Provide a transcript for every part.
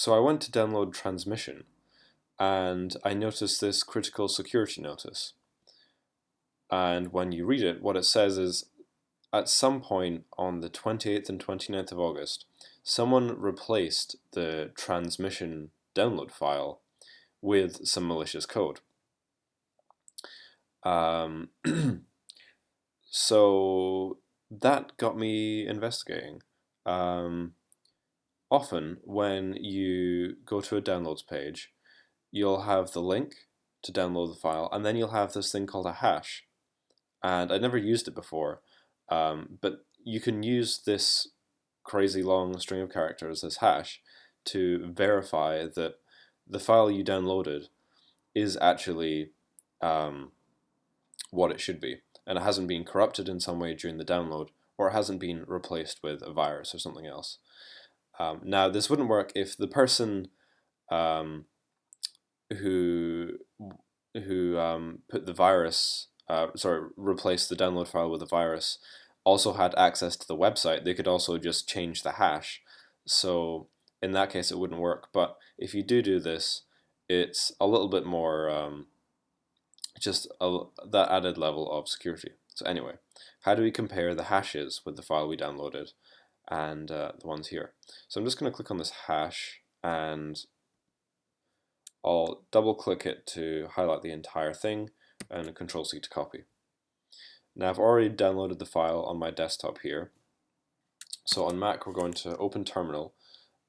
So I went to download transmission, and I noticed this critical security notice. And when you read it, what it says is, at some point on the 28th and 29th of August, someone replaced the transmission download file with some malicious code. Um, so that got me investigating. Often, when you go to a downloads page, you'll have the link to download the file, and then you'll have this thing called a hash. And I never used it before, but you can use this crazy long string of characters, this hash, to verify that the file you downloaded is actually what it should be, and it hasn't been corrupted in some way during the download, or it hasn't been replaced with a virus or something else. Now, this wouldn't work if the person who put the virus, replaced the download file with a virus, also had access to the website. They could also just change the hash. So in that case, it wouldn't work. But if you do this, it's a little bit more, that added level of security. So anyway, how do we compare the hashes with the file we downloaded and the ones here? So I'm just going to click on this hash, and I'll double click it to highlight the entire thing, and Control-C to copy. Now I've already downloaded the file on my desktop here. So on Mac we're going to open Terminal.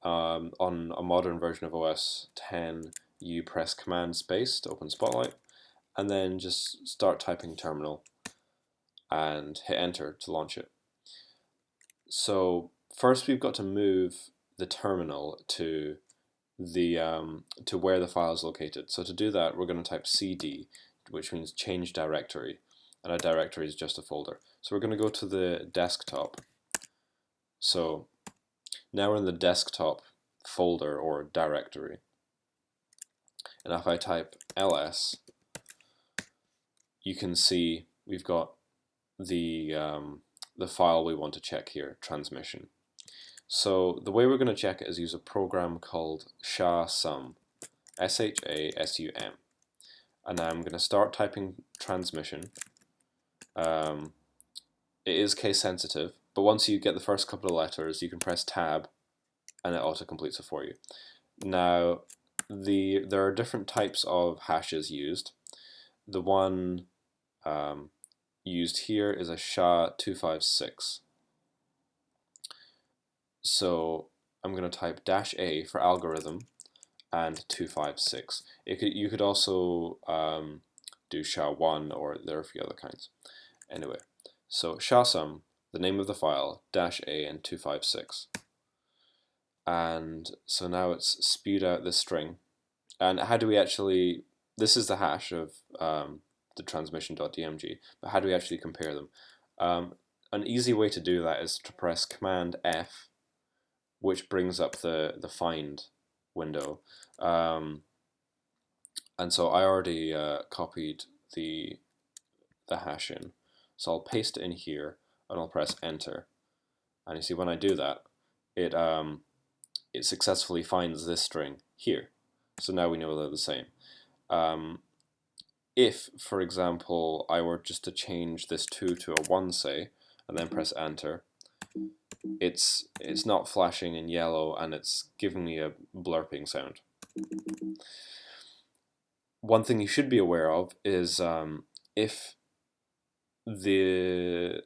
On a modern version of OS 10 you press Command space to open Spotlight, and then just start typing Terminal and hit Enter to launch it. So first we've got to move the terminal to where the file is located. So to do that, we're going to type cd, which means change directory, and a directory is just a folder. So we're going to go to the desktop. So now we're in the desktop folder or directory, and if I type ls, you can see we've got the file we want to check here, transmission. So the way we're going to check it is use a program called SHA-SUM, SHASUM. And now I'm going to start typing transmission. It is case sensitive, but once you get the first couple of letters, you can press tab and it auto-completes it for you. Now, there are different types of hashes used. The one used here is a SHA-256. So I'm going to type -A for algorithm and 256. You could also do SHA-1, or there are a few other kinds. Anyway, so SHA-SUM, the name of the file, -A and 256. And so now it's spewed out this string. And how do we actually, this is the hash of the transmission.dmg, but how do we actually compare them? An easy way to do that is to press Command F, which brings up the find window. And so I already copied the hash in. So I'll paste it in here, and I'll press enter. And you see when I do that, it successfully finds this string here. So now we know they're the same. If, for example, I were just to change this 2 to a 1, say, and then press enter, it's not flashing in yellow, and it's giving me a blurping sound. One thing you should be aware of is if the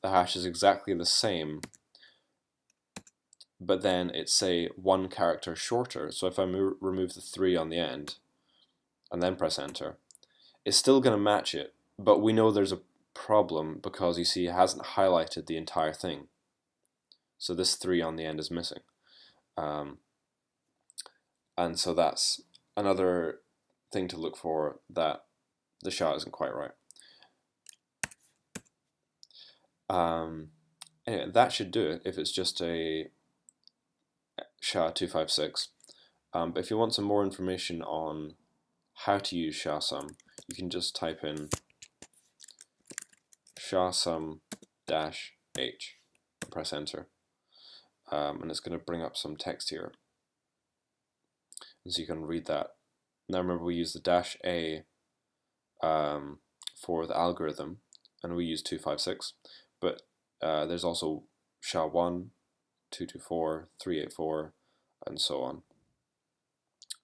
hash is exactly the same, but then it's, say, 1 character shorter. So if I remove the 3 on the end and then press enter, it's still going to match it, but we know there's a problem because you see it hasn't highlighted the entire thing. So this 3 on the end is missing. And so that's another thing to look for, that the SHA isn't quite right. Anyway, that should do it if it's just a SHA-256. But if you want some more information on how to use SHA-SUM, you can just type in SHA-SUM-H and press enter. and it's going to bring up some text here, and so you can read that. Now remember, we use the -a for the algorithm, and we use 256, but there's also SHA-1, 224, 384, and so on.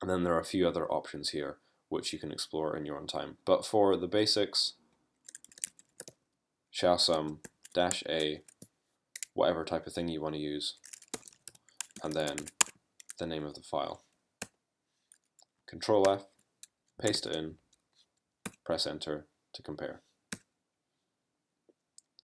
And then there are a few other options here which you can explore in your own time. But for the basics, SHA-SUM -a, whatever type of thing you want to use, and then the name of the file. Control F, paste it in, press enter to compare.